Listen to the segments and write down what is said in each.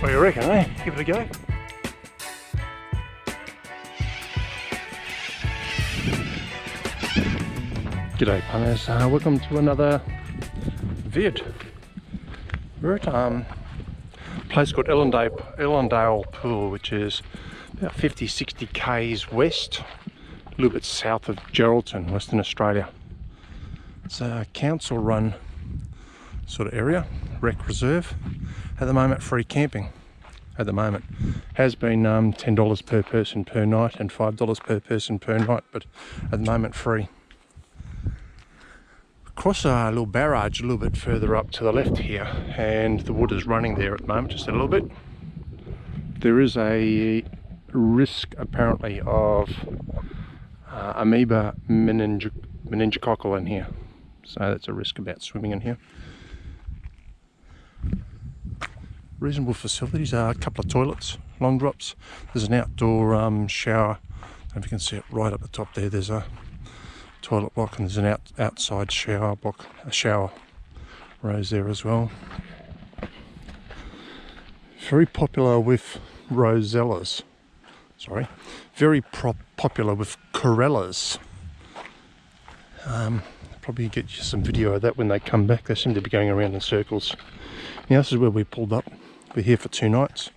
What do you reckon, eh? Give it a go. G'day punters, welcome to another vid. We're at a place called Ellendale Pool, which is about 50-60 k's west, a little bit south of Geraldton, Western Australia. It's a council run sort of area, rec reserve. At the moment free camping. At the moment has been $10 per person per night and $5 per person per night, but at the moment free. Across a little barrage a little bit further up to the left here, and the water's running there at the moment just a little bit. There is a risk apparently of Omeba meningococcal in here, so that's a risk about swimming in here. Reasonable facilities are a couple of toilets, long drops. There's an outdoor shower. I don't know if you can see it right up the top there. There's a toilet block, and there's an outside shower block, a shower rose there as well. Very popular with rosellas. Sorry, very popular with corellas. Probably get you some video of that when they come back. They seem to be going around in circles. Now this is where we pulled up. We're here for 2 nights.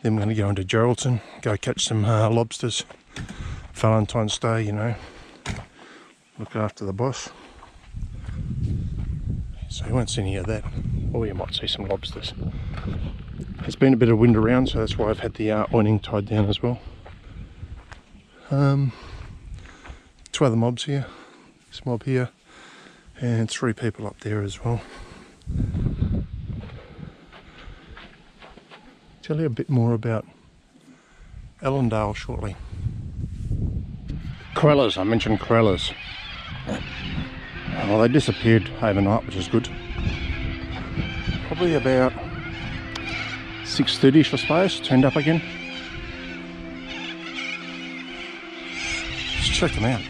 Then we're going to go into Geraldton, go catch some lobsters. Valentine's Day, you know. Look after the boss. So you won't see any of that. Or you might see some lobsters. There's been a bit of wind around, so that's why I've had the awning tied down as well. 2 other mobs here. This mob here. And 3 people up there as well. Tell you a bit more about Ellendale shortly. Corellas, I mentioned corellas. Well, they disappeared overnight, which is good. Probably about 6:30ish, I suppose, turned up again. Let's check them out.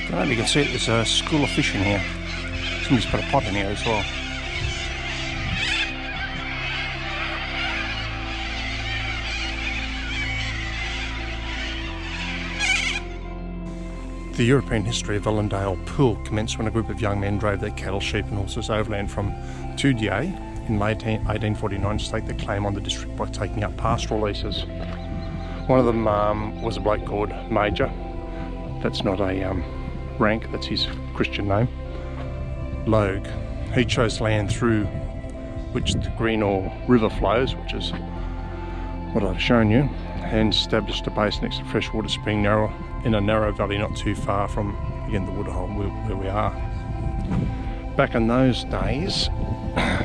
I don't know if you can see it, there's a school of fish in here. Somebody's put a pot in here as well. The European history of Ellendale Pool commenced when a group of young men drove their cattle, sheep and horses overland from Tugging in late 1849 to stake their claim on the district by taking up pastoral leases. One of them was a bloke called Major. That's not a rank, that's his Christian name. Logue. He chose land through which the Greenall River flows, which is what I've shown you, and established a base next to freshwater spring in a narrow valley not too far from, again, the waterhole where we are. Back in those days,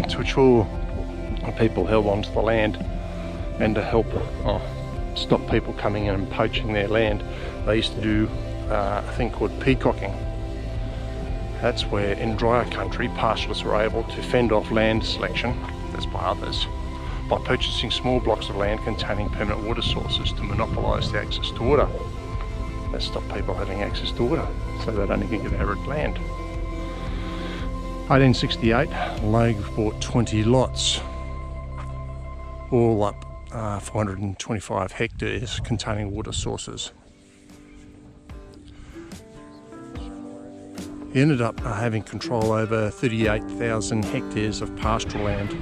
to ensure people held onto the land and to help stop people coming in and poaching their land, they used to do a thing called peacocking. That's where in drier country pastoralists were able to fend off land selection, that's by others, by purchasing small blocks of land containing permanent water sources to monopolise the access to water. That stopped people having access to water, so they'd only get arid land. 1868, Logue bought 20 lots, all up 425 hectares containing water sources. He ended up having control over 38,000 hectares of pastoral land.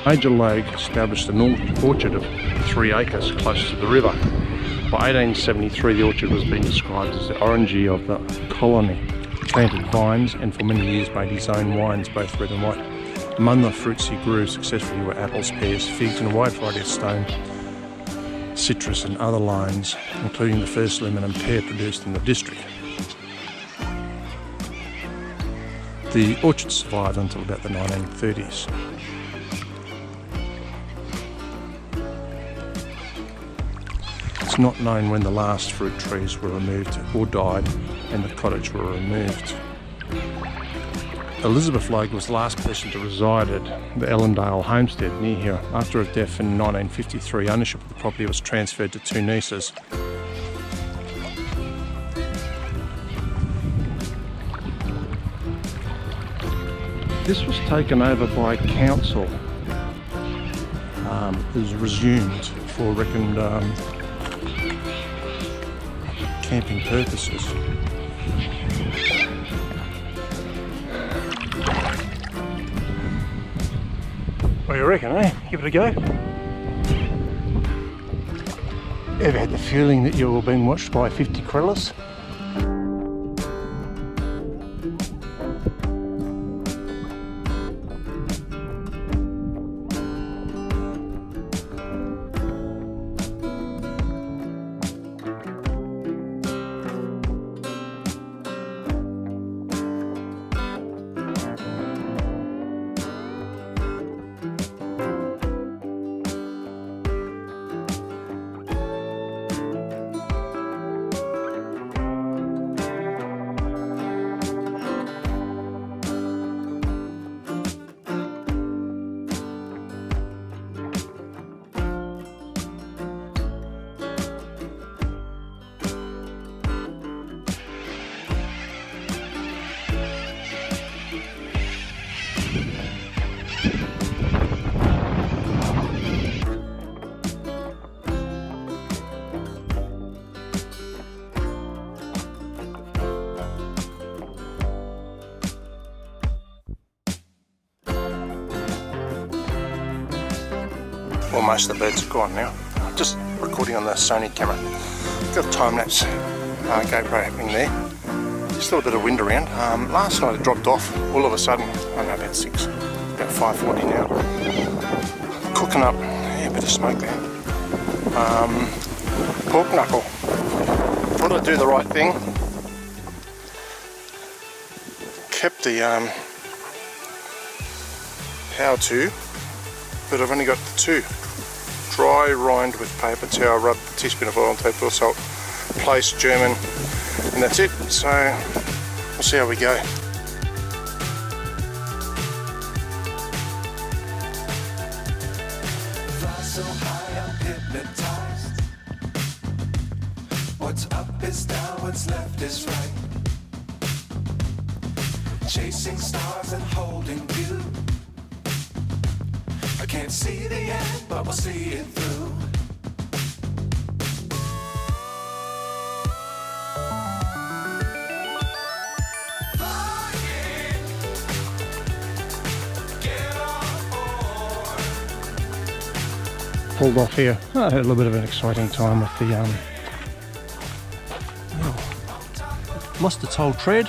Major Logue established an orchard of 3 acres close to the river. By 1873, the orchard was being described as the orangey of the colony. He planted vines and for many years made his own wines, both red and white. Among the fruits he grew successfully were apples, pears, figs and a wide variety of stone, citrus and other lines, including the first lemon and pear produced in the district. The orchard survived until about the 1930s. It's not known when the last fruit trees were removed or died and the cottage were removed. Elizabeth Logue was the last person to reside at the Ellendale homestead near here. After her death in 1953, ownership of the property was transferred to two nieces. This was taken over by council. It was resumed for reckoned camping purposes. What do you reckon, eh? Give it a go? Ever had the feeling that you were being watched by 50 corellas? Well, most of the birds are gone now. Just recording on the Sony camera. Got a time-lapse GoPro happening there. Still a bit of wind around. Last night it dropped off all of a sudden. I don't know, about 5:40 now. Cooking up, yeah, a bit of smoke there. Pork knuckle. Thought I'd do the right thing. Kept the how to, but I've only got the two. Dry rind with paper towel, rub, teaspoon of oil and table salt, place German, and that's it. So we'll see how we go. Fly so high, I'm hypnotized. What's up is down, what's left is right. Chasing stars and holding you. I can't see the end, but we'll see it through. Flying, get on board. Pulled off here. I had a little bit of an exciting time with the lost its whole tread,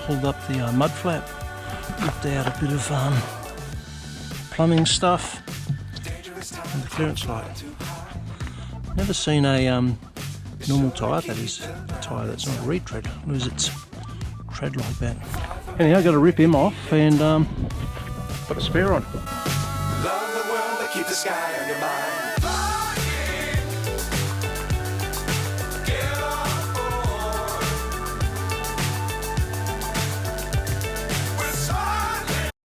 pulled up the mud flap, ripped out a bit of plumbing stuff and the clearance light. Never seen a normal tyre, that is a tyre that's not a retread, lose its tread like that. Anyhow, got to rip him off and put a spare on. Love the world, but keep the sky on your mind.